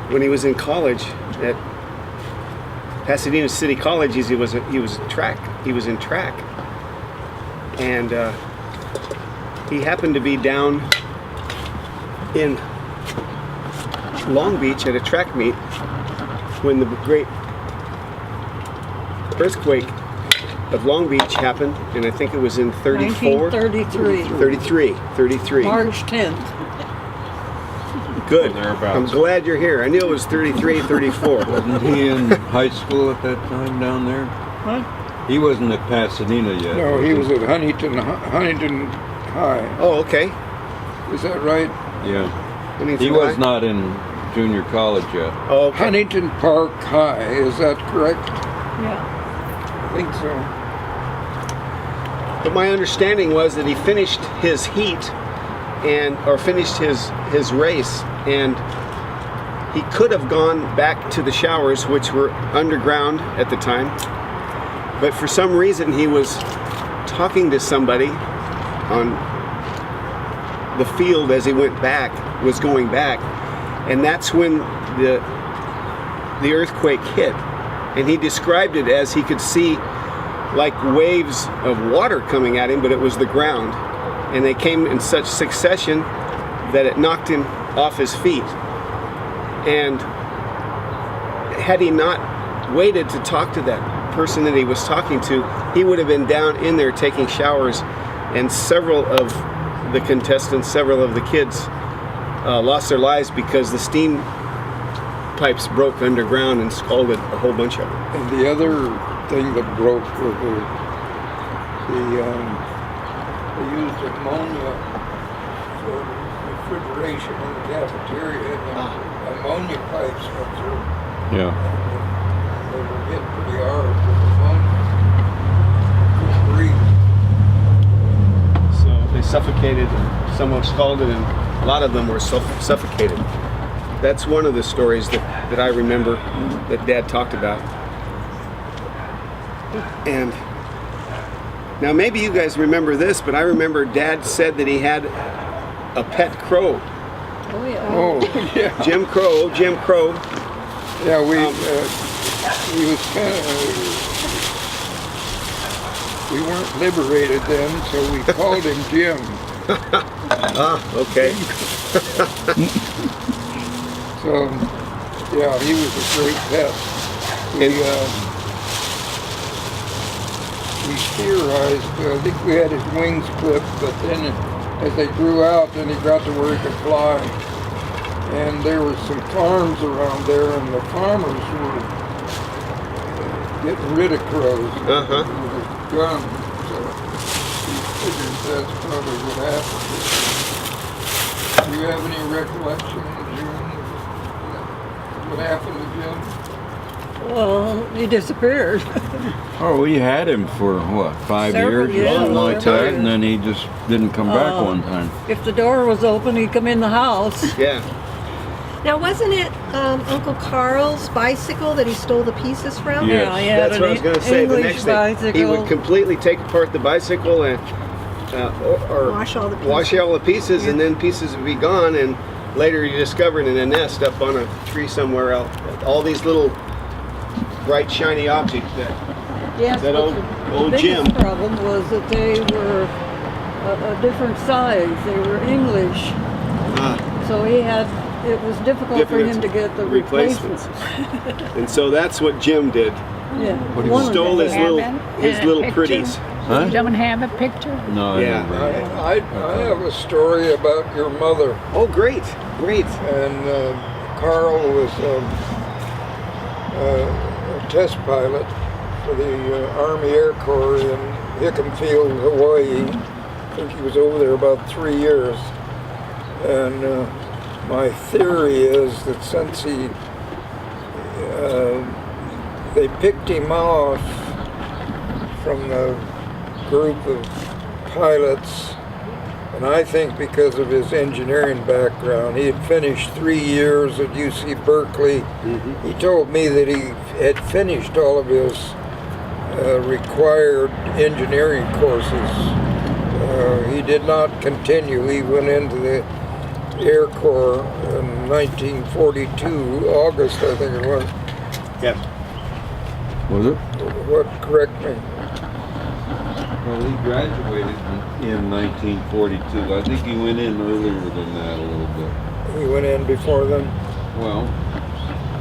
when he was in college at Pasadena City College, he was in track, and he happened to be down in Long Beach at a track meet when the great earthquake of Long Beach happened, and I think it was in 34? 33. March 10th. Good. I'm glad you're here. I knew it was 33, 34. Wasn't he in high school at that time down there? What? He wasn't at Pasadena yet. No, he was at Huntington High. Oh, okay. Is that right? Yeah. Huntington He was High? not in junior college yet. Oh, okay. Huntington Park High, is that correct? Yeah. I think so. But my understanding was that he finished his heat or finished his race, and he could have gone back to the showers, which were underground at the time, but for some reason he was talking to somebody on the field as he was going back, and that's when the earthquake hit, and he described it as he could see like waves of water coming at him, but it was the ground, and they came in such succession that it knocked him off his feet. And had he not waited to talk to that person that he was talking to, he would have been down in there taking showers, and several of the contestants, several of the kids lost their lives because the steam pipes broke underground and scalded a whole bunch of them. And the other thing that broke was they used ammonia for refrigeration in the cafeteria, and the ammonia pipes went through. Yeah. They were hit pretty hard with ammonia. Couldn't breathe. So they suffocated, and some were scalded, and a lot of them were suffocated. That's one of the stories that I remember that Dad talked about. And now maybe you guys remember this, but I remember Dad said that he had a pet crow. Oh, yeah. Oh, yeah. Jim Crow. Yeah, he was kind of, we weren't liberated then, so we called him Jim. Okay. So, yeah, he was a great pet. We theorized, I think we had his wings clipped, but then as they grew out, then he got to where he could fly. And there were some farms around there, and the farmers were getting rid of crows with a gun. So we figured that's probably what happened. Do you have any recollection, Jim, what happened to Jim? Well, he disappeared. Oh, we had him for what, 5 Several years? years, Something like several that, years. and then he just didn't come back one time. If the door was open, he'd come in the house. Yeah. Now, wasn't it Uncle Carl's bicycle that he stole the pieces from? Yes. Yeah, he had That's an what I was going to say. The English next thing, bicycle. he would completely take apart the bicycle and or Wash all the pieces. wash all the pieces, and then pieces would be gone. And later, you discovered in a nest up on a tree somewhere else all these little bright, shiny objects. Yes, That but old the Jim. biggest problem was that they were a different size. They were English, so it was difficult for him to get the replacements. And so that's what Jim did. Yeah, He one of stole them. his little pretties. Huh? Don't have a picture? No, Yeah. I never. I have a story about your mother. Oh, great. And Carl was a test pilot for the Army Air Corps in Hickam Field, Hawaii. I think he was over there about 3 years. And my theory is that since they picked him off from the group of pilots, and I think because of his engineering background, he had finished 3 years at UC Berkeley. He told me that he had finished all of his required engineering courses He did not continue. He went into the Air Corps in 1942, August, I think it was. Yes. Was it? What, correct me? Well, he graduated in 1942. I think he went in earlier than that a little bit. He went in before then? Well,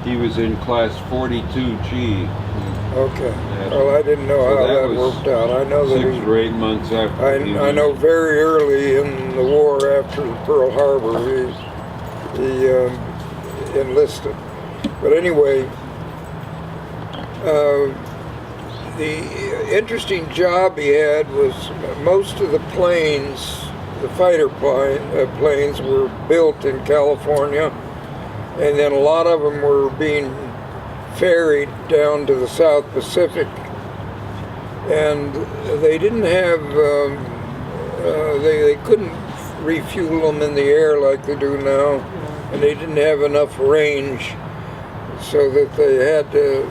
he was in class 42G. Okay. Well, I didn't know So how that that was worked out. I know that 6 or 8 months after. he I know was- very early in the war after Pearl Harbor, he enlisted. But anyway, the interesting job he had was most of the planes, the fighter planes were built in California, and then a lot of them were being ferried down to the South Pacific, and they didn't have, they couldn't refuel them in the air like they do now, and they didn't have enough range, so that they had to,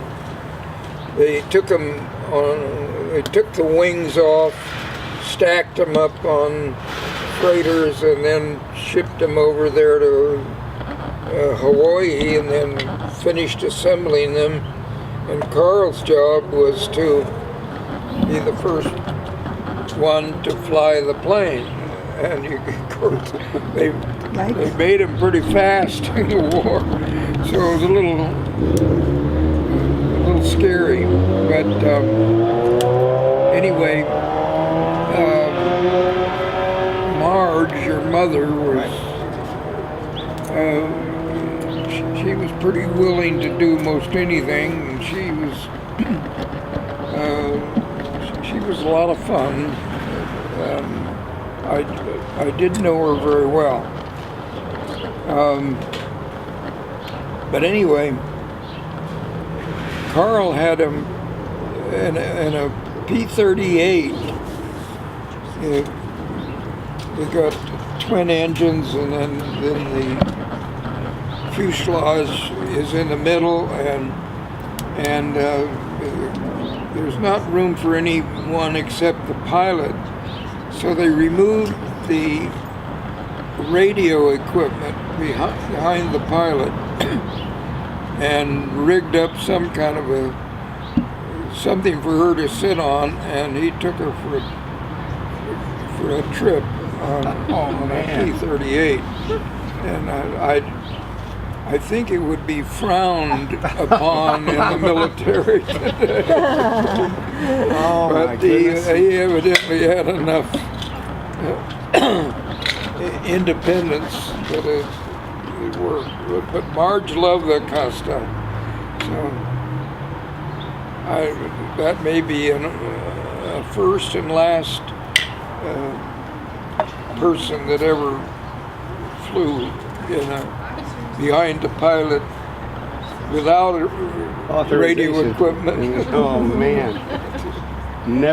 they took the wings off, stacked them up on freighters, and then shipped them over there to Hawaii, and then finished assembling them. And Carl's job was to be the first one to fly the plane. And of course, they made him pretty fast in the war, so it was a little scary. But anyway, Marge, your mother, was she was pretty willing to do most anything, and she was a lot of fun. I didn't know her very well. But anyway, Carl had him in a P-38. They got twin engines, and then the fuselage is in the middle, and there's not room for anyone except the pilot. So they removed the radio equipment behind the pilot and rigged up some kind of something for her to sit on, and he took her for a trip on a P-38. And I think it would be frowned upon in the military today. But he evidently had enough independence that it worked. But Marge loved that kind of stuff. So that may be a first and last person that ever flew behind the pilot without radio equipment. Oh man. Never.